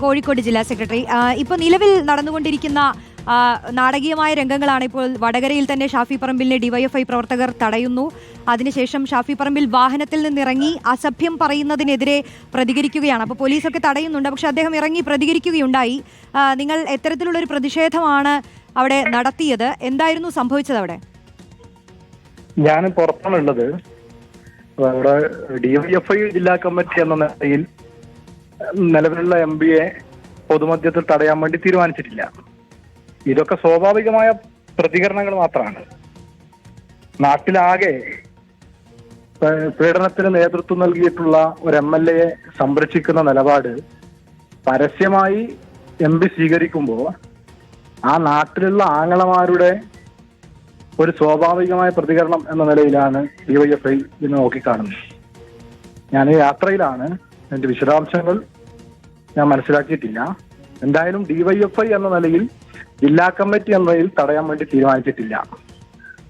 കോഴിക്കോട് ജില്ലാ സെക്രട്ടറി. ഇപ്പോൾ നിലവിൽ നടന്നുകൊണ്ടിരിക്കുന്ന നാടകീയമായ രംഗങ്ങളാണ്. ഇപ്പോൾ വടകരയിൽ തന്നെ ഷാഫി പറമ്പിലിനെ ഡിവൈഎഫ്ഐ പ്രവർത്തകർ തടയുന്നു. അതിനുശേഷം ഷാഫി പറമ്പിൽ വാഹനത്തിൽ നിന്നിറങ്ങി അസഭ്യം പറയുന്നതിനെതിരെ പ്രതികരിക്കുകയാണ്. അപ്പോൾ പോലീസൊക്കെ തടയുന്നുണ്ട്, പക്ഷെ അദ്ദേഹം ഇറങ്ങി പ്രതികരിക്കുകയുണ്ടായി. നിങ്ങൾ എത്തരത്തിലുള്ളൊരു പ്രതിഷേധമാണ് അവിടെ നടത്തിയത്? എന്തായിരുന്നു സംഭവിച്ചത് അവിടെ? ഞാൻ പുറത്താണുള്ളത്. അവിടെ ഡിവൈഎഫ്ഐ ജില്ലാ കമ്മിറ്റി എന്ന നിലയിൽ നിലവിലുള്ള എംപിയെ പൊതുമധ്യത്തിൽ തടയാൻ വേണ്ടി തീരുമാനിച്ചിട്ടില്ല. ഇതൊക്കെ സ്വാഭാവികമായ പ്രതികരണങ്ങൾ മാത്രമാണ്. നാട്ടിലാകെ പീഡനത്തിന് നേതൃത്വം നൽകിയിട്ടുള്ള ഒരു MLA സംരക്ഷിക്കുന്ന നിലപാട് പരസ്യമായി MP സ്വീകരിക്കുമ്പോൾ ആ നാട്ടിലുള്ള ആങ്ങളമാരുടെ ഒരു സ്വാഭാവികമായ പ്രതികരണം എന്ന നിലയിലാണ് ഡിവൈഎഫ്ഐ ഇന്ന് നോക്കിക്കാണുന്നത്. ഞാൻ യാത്രയിലാണ്, എന്റെ വിശദാംശങ്ങൾ ഞാൻ മനസ്സിലാക്കിയിട്ടില്ല. എന്തായാലും ഡിവൈഎഫ്ഐ എന്ന നിലയിൽ ജില്ലാ കമ്മിറ്റി എന്ന നിലയിൽ തടയാൻ വേണ്ടി തീരുമാനിച്ചിട്ടില്ല.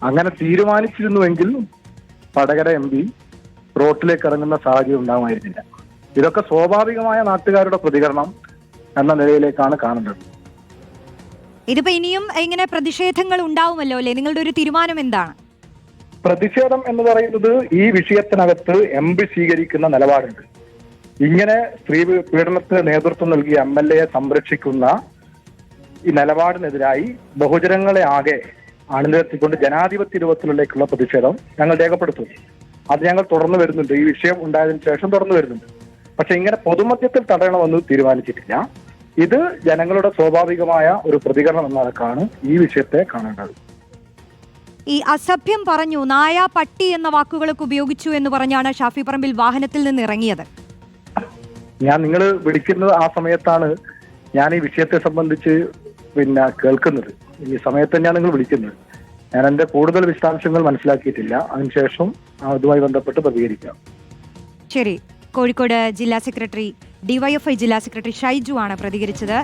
അങ്ങനെ തീരുമാനിച്ചിരുന്നുവെങ്കിൽ വടകര MP റോട്ടിലേക്ക് ഇറങ്ങുന്ന സാഹചര്യം ഉണ്ടാകുമായിരുന്നില്ല. ഇതൊക്കെ സ്വാഭാവികമായ നാട്ടുകാരുടെ പ്രതികരണം എന്ന നിലയിലേക്കാണ് കാണുന്നത്. ഇതിപ്പോ ഇനിയും ഇങ്ങനെ പ്രതിഷേധങ്ങൾ ഉണ്ടാവുമല്ലോ അല്ലേ? നിങ്ങളുടെ ഒരു തീരുമാനം എന്താണ്? പ്രതിഷേധം എന്ന് പറയുന്നത് ഈ വിഷയത്തിനകത്ത് MP സ്വീകരിക്കുന്ന നിലപാടുണ്ട്. ഇങ്ങനെ സ്ത്രീ പീഡനത്തിന് നേതൃത്വം നൽകിയ MLA സംരക്ഷിക്കുന്ന ഈ നിലപാടിനെതിരായി ബഹുജനങ്ങളെ ആകെ അണിനിരത്തിക്കൊണ്ട് ജനാധിപത്യ രൂപത്തിലേക്കുള്ള പ്രതിഷേധം ഞങ്ങൾ രേഖപ്പെടുത്തുന്നു. അത് ഞങ്ങൾ തുടർന്ന് വരുന്നുണ്ട്. ഈ വിഷയം ഉണ്ടായതിനു ശേഷം തുടർന്ന് വരുന്നുണ്ട്. പക്ഷെ ഇങ്ങനെ പൊതുമധ്യത്തിൽ തടയണമെന്ന് തീരുമാനിച്ചിട്ടില്ല. ഇത് ജനങ്ങളുടെ സ്വാഭാവികമായ ഒരു പ്രതികരണം എന്നതാണ് ഈ വിഷയത്തെ കാണേണ്ടത്. ഈ അസഭ്യം പറഞ്ഞു, നായ, പട്ടി എന്ന വാക്കുകളൊക്കെ ഉപയോഗിച്ചു എന്ന് പറഞ്ഞാണ് ഷാഫി പറമ്പിൽ വാഹനത്തിൽ നിന്ന് ഇറങ്ങിയത്. ഞാൻ നിങ്ങൾ വിളിക്കുന്നത് ആ സമയത്താണ് ഞാൻ ഈ വിഷയത്തെ സംബന്ധിച്ച് കേൾക്കുന്നത്. ഈ സമയത്ത് തന്നെയാണ് നിങ്ങൾ വിളിക്കുന്നത്. ഞാൻ എന്റെ കൂടുതൽ വിശദാംശങ്ങൾ മനസ്സിലാക്കിയിട്ടില്ല. അതിനുശേഷം അതുമായി ബന്ധപ്പെട്ട് പ്രതികരിക്കാം. ശരി. കോഴിക്കോട് ജില്ലാ സെക്രട്ടറി, ഡിവൈഎഫ്ഐ ജില്ലാ സെക്രട്ടറി ഷൈജു ആണ് പ്രതികരിച്ചത്.